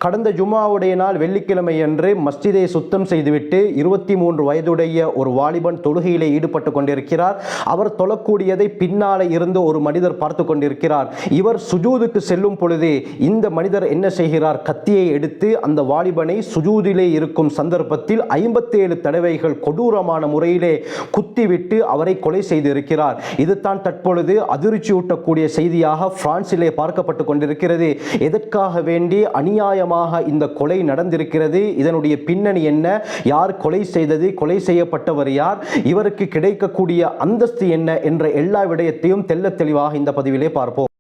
கடந்த ஜும்ஆவுடைய நாள் வெள்ளிக்கிழமை அன்று மஸ்ஜிதை சுத்தம் செய்துவிட்டு 23 வயதுடைய ஒரு வாலிபன் தொழுகையிலே ஈடுபட்டு கொண்டிருக்கிறார். அவர் தொழக்கூடியதை பின்னாலே இருந்து ஒரு மனிதர் பார்த்து கொண்டிருக்கிறார். இவர் சுஜூதுக்கு செல்லும் பொழுது இந்த மனிதர் என்ன செய்கிறார்? கத்தியை எடுத்து அந்த வாலிபனை சுஜூதிலே இருக்கும் சந்தர்ப்பத்தில் 57 தடவைகள் கொடூரமான முறையிலே குத்திவிட்டு அவரை கொலை செய்திருக்கிறார். இதுதான் தற்பொழுது அதிர்ச்சியூட்டக்கூடிய செய்தியாக பிரான்சிலே பார்க்கப்பட்டு கொண்டிருக்கிறது. எதற்காக வேண்டி அநியாயமாக இந்த கொலை நடந்திருக்கிறது? இதனுடைய பின்னணி என்ன? யார் கொலை செய்தது? கொலை செய்யப்பட்டவர் யார்? இவருக்கு கிடைக்கக்கூடிய அந்தஸ்து என்ன என்ற எல்லா விடயத்தையும் தெள்ளத் தெளிவாக இந்த பதிவிலே பார்ப்போம்.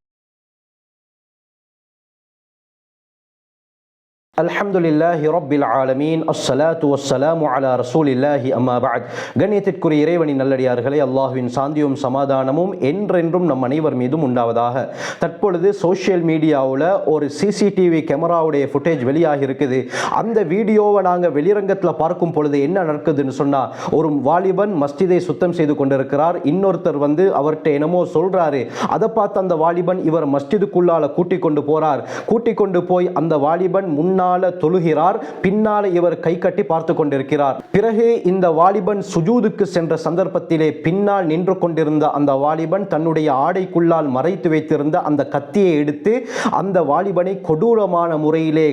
அல்ஹம்துலில்லாஹி ரப்பில் ஆலமீன் அஸ்ஸலாத்து வஸ்ஸலாமு அலா ரசூலில்லாஹி அம்மா பஅத். கண்ணியத்திற்குரிய இறைவனின் நல்லடியார்களே, அல்லாஹ்வின் சாந்தியும் சமாதானமும் என்றென்றும் நம் அனைவர் மீதும் உண்டாவதாக. தற்பொழுது சோஷியல் மீடியாவில் ஒரு சிசிடிவி கேமராவுடைய ஃபுட்டேஜ் வெளியாகி இருக்குது. அந்த வீடியோவை நாங்கள் வெளிரங்கத்தில் பார்க்கும் பொழுது என்ன நடக்குதுன்னு சொன்னால், ஒரு வாலிபன் மஸ்ஜிதை சுத்தம் செய்து கொண்டிருக்கிறார். இன்னொருத்தர் அவர்கிட்ட என்னமோ சொல்றாரு. அதை பார்த்து அந்த வாலிபன் இவர் மஸ்ஜிதுக்குள்ளால கூட்டிக் கொண்டு போறார். கூட்டிக் கொண்டு போய் அந்த வாலிபன் முன்னால தொழுகிறார். பின்னால இவர் கை கட்டி பார்த்து கொண்டிருக்கிறார். பிறகு இந்த வாலிபன் சுஜூதுக்கு சென்ற சந்தர்ப்பத்திலே பின்னால் நின்று கொண்டிருந்த அந்த வாலிபன் தன்னுடைய ஆடைக்குள்ளால் மறைத்து வைத்திருந்த அந்த கத்தியை எடுத்து அந்த வாலிபனை கொடூரமான முறையிலே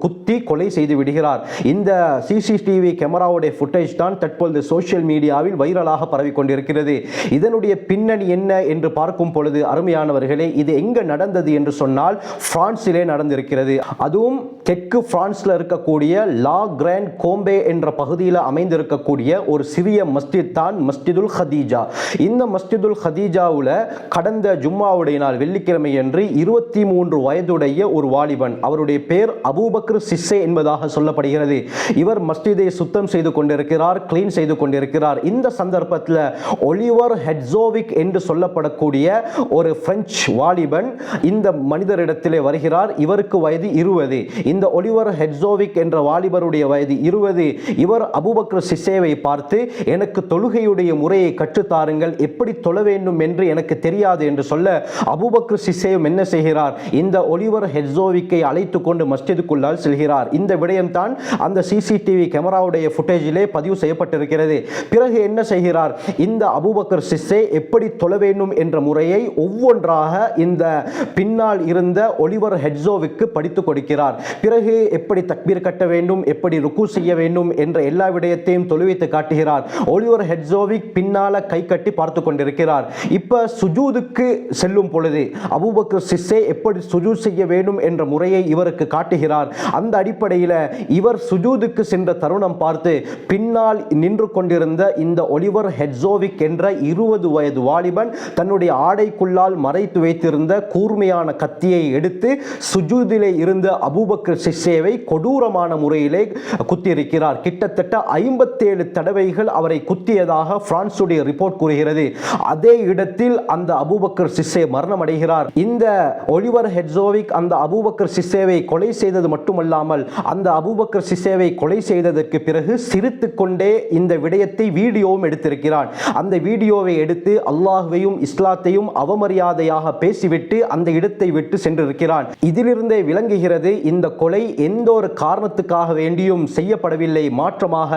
குத்தி கொலை செய்து விடுகிறார். இந்த சிசிடிவி கேமராவுடைய ஃபுட்டேஜ் தான் தற்பொழுது சோஷியல் மீடியாவில் வைரலாக பரவி கொண்டிருக்கிறது. இதனுடைய பின்னணி என்ன என்று பார்க்கும் பொழுது அருமையானவர்களே, இது எங்க நடந்தது என்று சொன்னால் பிரான்சிலே நடந்திருக்கிறது. அதுவும் தெற்கு பிரான்ஸ்ல இருக்கக்கூடிய லா கிராண்ட் கோம்பே என்ற பகுதியில் அமைந்திருக்கக்கூடிய ஒரு சிறிய மஸ்ஜித் தான் மஸ்ஜிதுல் ஹதீஜா. இந்த மஸ்ஜிதுல் ஹதீஜாவில் கடந்த ஜும்மாவுடைய நாள் வெள்ளிக்கிழமை அன்று 23 வயதுடைய ஒரு வாலிபன், அவருடைய பேர் அபூபக்கர் சிஸ்ஸே என்பதாக சொல்லப்படுகிறது. இவர் மஸ்ஜிதை சுத்தம் செய்து கொண்டிருக்கிறார், கிளீன் செய்து கொண்டிருக்கிறார். இந்த சந்தர்ப்பத்தில் ஒலிவர் ஹெட்சோவிக் என்று சொல்லப்படக்கூடிய ஒரு பிரெஞ்சு வாலிபன் இந்த மனிதரிடத்திலே வருகிறார். இவருக்கு வயது 20. இந்த ஒலிவர் ஹெட்சோவிக் என்ற வாலிபருடைய வயது 20. இவர் அபூபக்கர் சிஸ்ஸேவை பார்த்து, எனக்கு தொழுகையுடைய முறையை கற்றுத்தாருங்கள், எப்படி தொழ வேண்டும் என்று எனக்கு தெரியாது என்று சொல்ல, அபூபக்கர் சிஸ்ஸேவும் என்ன செய்கிறார்? இந்த ஒலிவர் ஹெட்சோவிக்கை அழைத்து கொண்டு மஸ்ஜிதுக்குள்ளால் செல்கிறார். இந்த விடயம் தான் அந்த சிசிடிவி கேமராவுடைய ஃபுட்டேஜிலே பதிவு செய்யப்பட்டிருக்கிறது. பிறகு என்ன செய்கிறார்? இந்த அபூபக்கர் சிஸ்ஸே எப்படி தொழ வேண்டும் என்ற முறையை ஒவ்வொன்றாக இந்த பின்னால் இருந்த ஒலிவர் ஹெட்சோவிக்கு படித்துக் கொடுக்கிறார். பிறகு எப்படி தக்பீர் கட்ட வேண்டும், எப்படி ருக்கு செய்ய வேண்டும் என்ற எல்லா விடயத்தையும் தொழுவித்து காட்டுகிறார். ஒலிவர் ஹெட்சோவிக் பின்னால கை கட்டி பார்த்து கொண்டிருக்கிறார். இப்ப சுஜூதுக்கு செல்லும் பொழுது அபூபக்கர் சிஸ்ஸே எப்படி சுஜூத் செய்ய வேண்டும் என்ற முறையை இவருக்கு காட்டுகிறார். அந்த அடிப்படையில் இவர் சுஜூதுக்கு சென்ற தருணம் பார்த்து பின்னால் நின்று கொண்டிருந்த இந்த ஒலிவர் ஹெட்சோவிக் என்ற 20 வயது வாலிபன் தன்னுடைய ஆடைக்குள்ளால் மறைத்து வைத்திருந்த கூர்மையான கத்தியை எடுத்து சுஜூதிலே இருந்த அபூபக்கர் சிஸ்ஸேவை கொடூரமான முறையிலே குத்தியிருக்கிறார். கிட்டத்தட்ட 57 தடவைகள் அவரை குத்தியதாக பிரான்சுடைய ரிப்போர்ட் கூறுகிறது. அதே இடத்தில் அந்த அபூபக்கர் சிஸ்ஸே மரணம் அடைகிறார். இந்த ஒலிவர் ஹெட்சோவிக் அந்த அபூபக்கர் சிஸ்ஸேவை கொலை செய்தது மட்டுமல்லாமல் அந்த அபூபக்கர் சிஸ்ஸேவை கொலை செய்ததற்கு பிறகு சிரித்துக் கொண்டே இந்த விடயத்தை வீடியோவும் எடுத்திருக்கிறார். அந்த வீடியோவை எடுத்து அல்லாஹ்வையும் இஸ்லாத்தையும் அவமரியாதையாக பேசிவிட்டு அந்த இடத்தை விட்டு சென்றிருக்கிறான். இதிலிருந்தே விளங்குகிறது, இந்த கொலை எந்த ஒரு காரணத்துக்காக வேண்டியும் செய்யப்படவில்லை. மாற்றமாக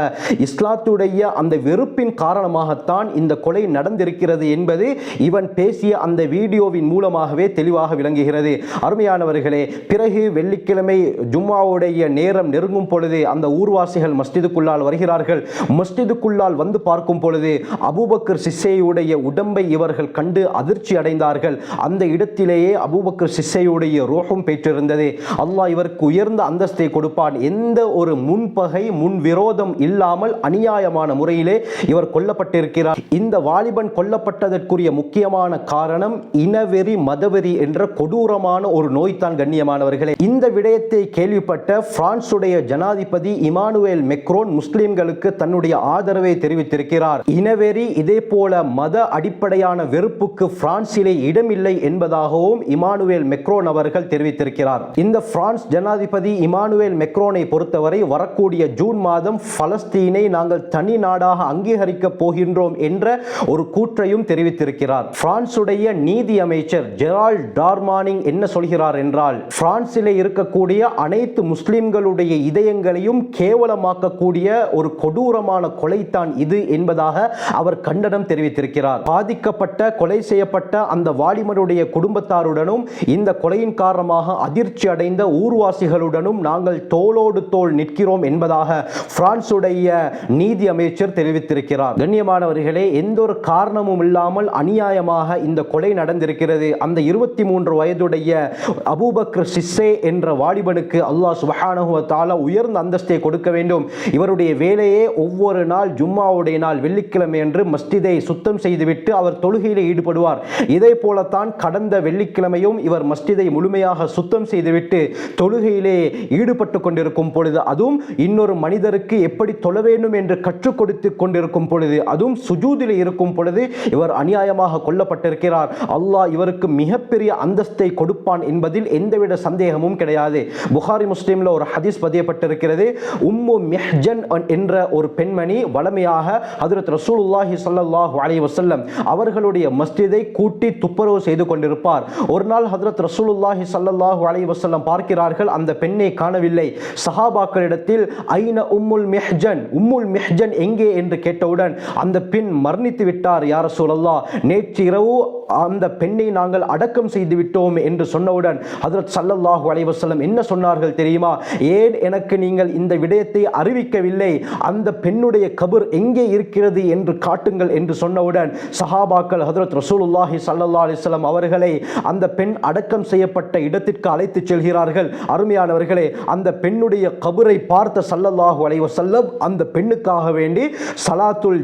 இஸ்லாத்துடைய அந்த வெறுப்பின் காரணமாகத்தான் இந்த கொலை நடந்திருக்கிறது என்பது இவன் பேசிய அந்த வீடியோவின் மூலமாகவே தெளிவாக விளங்குகிறது. அருமையானவர்களே, பிறகு வெள்ளிக்கிழமை ஜும்மாவுடைய நேரம் நெருங்கும் பொழுது அந்த ஊர்வாசிகள் மஸ்ஜிதுக்குள்ளால் வருகிறார்கள். மஸ்ஜிதுக்குள்ளால் வந்து பார்க்கும் பொழுது அபூபக்கர் சிஸ்ஸேயுடைய உடம்பை இவர்கள் கண்டு அதிர்ச்சி அடைந்தார்கள். அந்த இடத்திலேயே அபூபக்கர் சிஸ்ஸேயுடைய ரூஹும் பெற்றிருந்தது. அல்லாஹ் இவருக்கு உயர்ந்த அந்தஸ்தை கொடுப்பான். எந்த ஒரு முன்பகை முன் விரோதம் இல்லாமல் அநியாயமான முறையிலே இவர் கொல்லப்பட்டிருக்கிறார். இந்த வாலிபன் கொல்லப்பட்டதற்குரிய முக்கியமான காரணம் இனவெறி மதவெறி என்ற கொடூரமான ஒரு நோய்தான். கண்ணியமானவர்களே, இந்த விடயத்தை கேள்விப்பட்ட பிரான்சுடைய ஜனாதிபதி இமானுவேல் மெக்ரோன் முஸ்லிம்களுக்கு தன்னுடைய ஆதரவை தெரிவித்திருக்கிறார். இனவெறி இதே போல மத அடிப்படையான வெறுப்புக்கு பிரான்சிலே இடமில்லை என்பதாகவும் இமானுவேல் மெக்ரோன் அவர்கள் தெரிவித்திருக்கிறார். இந்த பிரான்ஸ் ஜனாதிபதி இமானுவேல் மெக்ரோனை பொறுத்தவரை வரக்கூடிய ஜூன் மாதம் பலஸ்தீனை நாங்கள் தனி நாடாக அங்கீகரிக்க போகின்றோம் என்ற ஒரு கூற்றையும் தெரிவித்திருக்கிறார். பிரான்சுடைய நீதி அமைச்சர் ஜெரால்ட் டார்மானிங் என்ன சொல்கிறார் என்றால், பிரான்சிலே இருக்கக்கூடிய அனைத்து முஸ்லிம்களுடைய இதயங்களையும் கேவலமாக்கக்கூடிய ஒரு கொடூரமான கொலைத்தான் இது என்பதாக அவர் கண்டனம் தெரிவித்திருக்கிறார். பாதிக்கப்பட்ட கொலை செய்யப்பட்ட அந்த வாலிபனுடைய குடும்பத்தாருடனும் இந்த கொலையின் காரணமாக அதிர்ச்சி அடைந்த ஊர்வாசிகளுடனும் நாங்கள் தோளோடு தோள் நிற்கிறோம் என்பதாக பிரான்சுடைய நீதி அமைச்சர் தெரிவித்திருக்கிறார். கண்ணியமானவர்களே, எந்த ஒரு காரணமும் இல்லாமல் அநியாயமாக இந்த கொலை நடந்திருக்கிறது. அந்த 23 வயதுடைய அபூபக்கர் சிஸ்ஸே என்ற வாலிபனுக்கு அல்லாஹ் சுப்ஹானஹு வ தஆலா உயர்ந்த அந்தஸ்தை கொடுக்க வேண்டும். இவருடைய வேலையே ஒவ்வொரு நாள் ஜும்மாவுடைய நாள் வெள்ளிக்கிழமை என்று மஸ்ஜிதை சுத்தம் செய்துவிட்டு அவர் தொழுகையில் ஈடுபடுவார். இதே போலத்தான் கடந்த வெள்ளிக்கிழமையும் இவர் மஸ்ஜிதை முழுமையாக சுத்தம் செய்துவிட்டு தொழுகையிலே ஈடுபட்டு கொண்டிருக்கும் பொழுது, அதுவும் இன்னொரு மனிதருக்கு எப்படி தொழ வேண்டும் என்று கற்றுக் கொடுத்து கொண்டிருக்கும் பொழுது, அதுவும் சுஜூதிலே இருக்கும் பொழுது இவர் அநியாயமாக கொல்லப்பட்டிருக்கிறார். அல்லாஹ் இவருக்கு மிகப்பெரிய அந்தஸ்தை கொடுப்பான் என்பதில் எந்தவித சந்தேகமும் கிடையாது. புகாரி முஸ்லிம்ல ஒரு ஹதீஸ் பதியப்பட்டிருக்கிறது. உம்மு மிஹ்ஜன் என்ற ஒரு பெண்மணி வளமையாக ஹஜ்ரத் ரசூலுல்லாஹி ஸல்லல்லாஹு அலைஹி வஸல்லம் அவர்களுடைய மஸ்ஜிதை கூட்டி துப்புரவு செய்து கொண்டிருப்பார். ஒரு நாள் ஹஜ்ரத் ரசூலுல்லாஹி ஸல்லல்லாஹு அலைஹி வஸல்லம் பார்க்கிறார்கள், அந்த பெண்ணை காணவில்லை. சஹாபாக்களிடத்தில் ஐன உம்முல் மிஹ்ஜன், உம்முல் மிஹ்ஜன் எங்கே என்று கேட்டவுடன் அந்த பெண் மரணித்து விட்டார் யா ரசூலல்லாஹ், நேற்று இரவு அந்த பெண்ணை நாங்கள் அடக்கம் செய்து விட்டோம் என்று சொன்னவுடன் ஹஜ்ரத் ஸல்லல்லாஹு அலைஹி வஸல்லம் என்ன சொன்னார்கள் தெரியுமா? ஏன் எனக்கு நீங்கள் இந்த விடயத்தை அறிவிக்கவில்லை? அந்த பெண்ணுடைய கபர் எங்கே இருக்கிறது என்று காட்டுங்கள் என்று சொன்னவுடன் சஹாபாக்கள் ஹஜ்ரத் ரசூலுல்லாஹி ஸல்லல்லாஹு அலைஹி வஸல்லம் அவர்களை அந்த பெண் அடக்கம் செய்யப்பட்ட இடத்திற்கு அழைத்து செல்கிறார்கள். அருமையானவர்களே, அந்த பெண்ணுடைய கபரை பார்த்த ஸல்லல்லாஹு அலைஹி வஸல்லம் அந்த பெண்ணுக்காக வேண்டி ஸலாத்துல்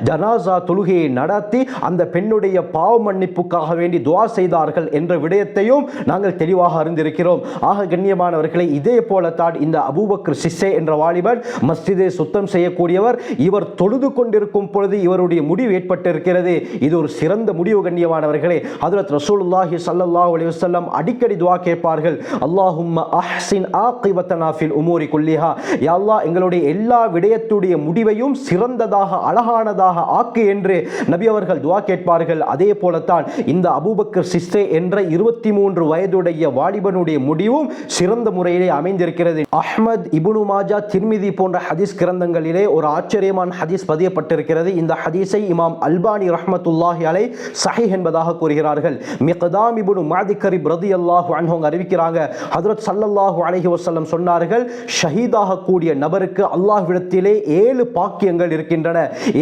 ஜனாஸா தொழுகையை நடத்தி அந்த பெண்ணுடைய பாவ மன்னிப்புக்காக வேண்டி துஆ செய்தார்கள் என்ற விடயத்தையும் நாங்கள் தெளிவாக அறிந்திருக்கிறோம். ஆக கண்ணியமானவர்களே, இதே போலத்தான் இந்த அபூபக்கர் சிஸ்ஸே என்ற வாலிபன் மஸ்ஜிதை சுத்தம் செய்யக்கூடியவர். இவர் தொழுது கொண்டிருக்கும் பொழுது இவருடைய முடிவு ஏற்பட்டிருக்கிறது. இது ஒரு சிறந்த முடிவு கண்ணியமானவர்களே. ஹஜ்ரத் ரசூலுல்லாஹி ஸல்லல்லாஹு அலைஹி வஸல்லம் அடிக்கடி துஆ கேட்பார்கள், அல்லாஹும்ம அஹ்ஸின் ஆகிபத்தனா ஃபில் உமூரி குல்லிஹா, யா அல்லாஹ் எங்களுடைய எல்லா விடயத்துடைய முடிவையும் சிறந்ததாக அழகானதாக ஆக்கு என்று நபி அவர்கள் துஆ கேட்பார்கள். அதே போலத்தான் இந்த அபூபக்கர் சிஸ்ஸே என்ற 23 வயதுடைய வாலிபனுடைய முடிவும் சிறந்த முறையிலே அமைந்திருக்கிறது. அஹ்மத், இப்னு மாஜா, திர்மிதி போன்ற ஹதீஸ் கிரந்தங்களிலே ஒரு ஆச்சரியமான ஹதீஸ் பதியப்பட்டிருக்கிறது. இந்த ஹதீஸை இமாம் அல்பானி ரஹ்மத்துல்லாஹி அலைஹி ஸஹீஹ் என்பதாக கூறுகிறார்கள். மிக்தாம் இப்னு மஅதிகரிப் ரலியல்லாஹு அன்ஹு அறிவிக்கிறாங்க, ஹஜ்ரத் ஸல்லல்லாஹு அலைஹி வஸல்லம் சொன்னார்கள், ஷஹீதாக கூடிய நபருக்கு அல்லாஹ்விடத்திலே 7 பாக்கியங்கள் இருக்கின்றன,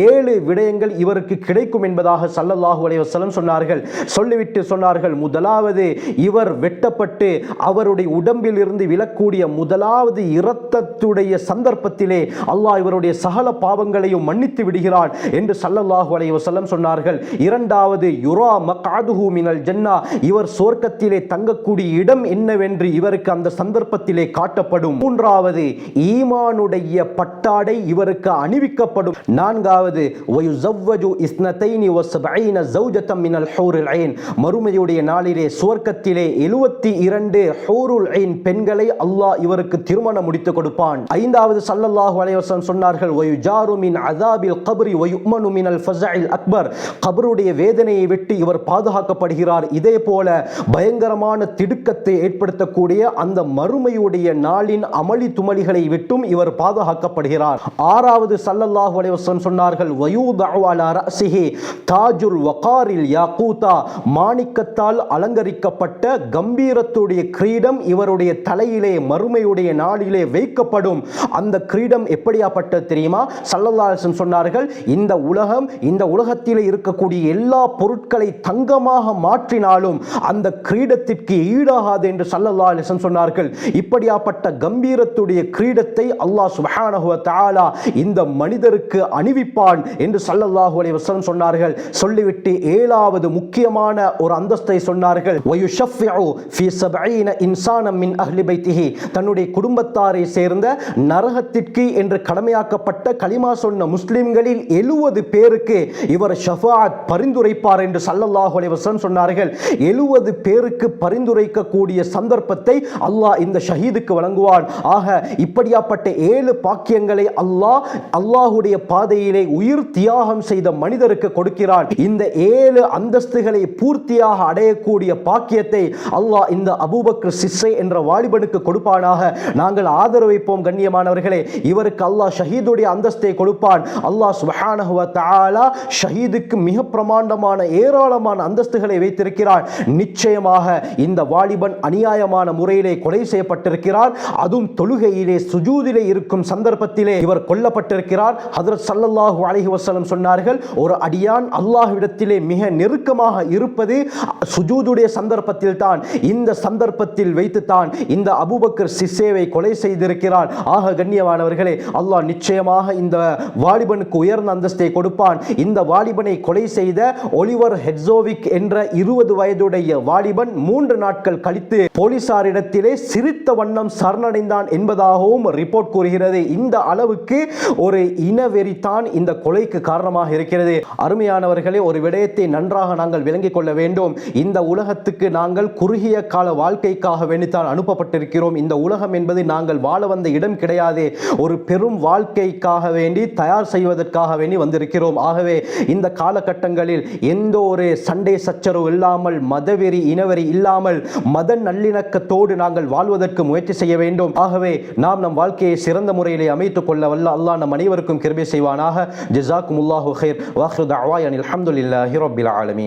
7 விடயங்கள் இவருக்கு கிடைக்கும் என்பதாக ஸல்லல்லாஹு அலைஹி வஸல்லம் சொன்னார்கள். சொல்லிவிட்டு சொன்னார்கள், முதலாவது இவர் வெட்டப்பட்டு அவருடைய உடம்பில் இருந்து விழக்கூடிய முதலாவது இரத்தத்துடைய சந்தர்ப்பத்திலே அல்லாஹ் இவருடைய சகல பாவங்களையும் மன்னித்து விடுகிறான் என்று ஸல்லல்லாஹு அலைஹி வஸல்லம் சொன்னார்கள். இரண்டாவது, யுரா மக்அதுஹு மினல் ஜன்னா, இவர் சொர்க்கத்திலே தங்கக்கூடிய இடம் என்னவென்று இவருக்கு அந்த சந்தர்ப்பத்திலே காட்டப்படும். மூன்றாவது, ஈமானுடைய பட்டாடை இவருக்கு அணிவிக்கப்படும். நான்காவது, வயுஸவ்வஜு இஸ்னதைனி வஸபஈன ஜௌஜதம் மினல் ஹூருல் ஐன், மறுமையுடைய நாளிலே சுவர்க்கத்திலே 72 ஹூருல் ஐன் பெண்களை அல்லாஹ் இவருக்கு திருமணம் முடித்து கொடுப்பான். ஐந்தாவது, ஸல்லல்லாஹு அலைஹி வஸல்லம் சொன்னார்கள், வயுஜாரு மின் அஸாபில் கப்ரி வயுமனு மினல் ஃபஸஇல் அக்பர், கபருடைய வேதனையை விட்டு இவர் பாதுகாக்கப்படுகிறார். இதே போல பயங்கரமான திடுக்கத்தை ஏற்படுத்தக்கூடிய அந்த மறுமையுடைய நாளின் அமளி துமளிகளை விட்டும் இவர் பாதுகாக்கப்படுகிறார். ஆறாவது, ஸல்லல்லாஹு அலைஹி வஸல்லம் சொன்னார்கள், வயூதஉ அலா ரஅஸிஹி தாஜுல் வகாரில் யாக்கூதா, மாணிக்கத்தால் அலங்கரிக்கப்பட்ட கம்பீரத்துடைய கிரீடம் இவருடைய தலையிலே மறுமையுடைய நாளிலே வைக்கப்படும். அந்த கிரீடம் எப்படியாப்பட்டது தெரியுமா? ஸல்லல்லாஹு அலைஹி வஸல்லம் சொன்னார்கள், இந்த உலகத்திலே இருக்கக்கூடிய எல்லா பொருட்களை தங்கமாக மாற்றினாலும் அந்த கிரீடத்திற்கு ஈடாகாது என்று ஸல்லல்லாஹு அலைஹி வஸல்லம் சொன்னார்கள். இப்படியாப்பட்ட கம்பீரத்துடைய கிரீடத்தை அல்லாஹ் சுப்ஹானஹு வ தஆலா இந்த மனிதருக்கு அணிவிப்பான் என்று ஸல்லல்லாஹு அலைஹி வஸல்லம் சொன்னார்கள். சொல்லிவிட்டு ஏழாவது முக்கியமான ஒரு அந்தஸ்தை சொன்னார்கள், வயுஷஃபிஉ ஃபீ 70 இன்சானம் மின் அஹ்லி பைத்திஹி, தன்னுடைய குடும்பத்தாரை சேர்ந்த நரகத்திற்கு என்று கடமையாக்கப்பட்ட கலிமா சொன்ன முஸ்லிம்களில் 70 பேருக்கு இவர் ஷஃபாஅத் பரிந்துரைப்பார் என்று ஸல்லல்லாஹு அலைஹி வஸல்லம் சொன்னார்கள். 70 பேருக்கு பரிந்துரைக்கக்கூடிய சந்தர்ப்பத்தை அல்லாஹ் அல்லாஹ் இந்த ஷஹீதுக்கு வழங்குவான். ஆக இப்படியாப்பட்ட 7 பாக்கியங்களை அல்லாஹ்வுடைய பாதையிலே உயிர் தியாகம் செய்த மனிதருக்கு கொடுக்கிறான். இந்த 7 அந்தஸ்துகளை பூர்த்தியாக அடையக்கூடிய பாக்கியத்தை அல்லாஹ் இந்த அபூபக்கர் சிஸ்ஸை என்ற வாலிபனுக்கு கொடுப்பானாக. நாங்கள் ஆதரவு வைப்போம் கண்ணியமானவர்களே. இவருக்கு அல்லாஹ் ஷஹீதுடைய அந்தஸ்தை கொடுப்பான். அல்லாஹ் சுப்ஹானஹு வ தஆலா ஷஹீதுக்கு மிக பிரமாண்டமான ஏராளமான அந்தஸ்துகளை வைத்திருக்கிறான். நிச்சயமாக இந்த வாலிபன் அநியாயமான முறையிலே கொலை செய்யப்பட்டிருக்கிறார். அதுவும் தொழுகையிலே சுஜூதிலே இருக்கும் சந்தர்ப்பத்திலே இவர் கொல்லப்பட்டிருக்கிறார். ஹஜ்ரத் ஸல்லல்லாஹு அலைஹி வஸல்லம் சொன்னார்கள், ஒரு அடியான் அல்லாஹ்விடத்திலே மிக நெருக்கமாக இருப்பது சுஜூதுடைய சந்தர்ப்பத்தில் தான். இந்த சந்தர்ப்பத்தில் வைத்துத்தான் இந்த அபூபக்கர் சிஸ்ஸேவை கொலை செய்திருக்கிறார். ஆக கண்ணியமானவர்களே, அல்லாஹ் நிச்சயமாக இந்த வாலிபனுக்கு உயர்ந்த அந்தஸ்தை கொடுப்பான். இந்த வாலிபனை கொலை செய்த ஒலிவர் ஹெட்ஸோவிக் என்ற 20 வயதுடைய வாலிபன் 3 நாட்கள் கழித்து போலீசாரிடத்திலே சிரித்த வண்ணம் சரணடைந்தான் என்பதாகவும் ரிப்போர்ட் கூறுகிறது. இந்த அளவுக்கு ஒரு இனவெறித்தான் இந்த கொலைக்கு காரணமாக இருக்கிறது. அருமையானவர்களே, ஒரு விடயத்தை நன்றாக நாங்கள் விளங்கிக் கொள்ள வேண்டும். இந்த உலகத்துக்கு நாங்கள் குறுகிய கால வாழ்க்கைக்காக வேண்டித்தான் அனுப்பப்பட்டிருக்கிறோம். இந்த உலகம் என்பது நாங்கள் வாழ வந்த இடம் கிடையாது. ஒரு பெரும் வாழ்க்கைக்காக வேண்டி தயார் செய்வதற்காக வேண்டி வந்திருக்கிறோம். ஆகவே இந்த காலகட்டங்களில் எந்த ஒரு சண்டை சச்சரவு இல்லாமல், மதவெறி இனவெறி இல்லாமல், மத நல்லிணக்கத்தோடு நாங்கள் வாழ்வதற்கு முயற்சி செய்ய வேண்டும். ஆகவே நாம் நம் வாழ்க்கையை சிறந்த முறையிலே அமைத்துக் கொள்ள வல்ல அல்லாஹ் நம் அனைவருக்கும் கிருபை செய்வானாக. ஜஸாக்குமுல்லாஹு கைர். வ ஆகிரு தஅவானா அல்ஹம்துலில்லாஹி ரப்பில் ஆலமீன்.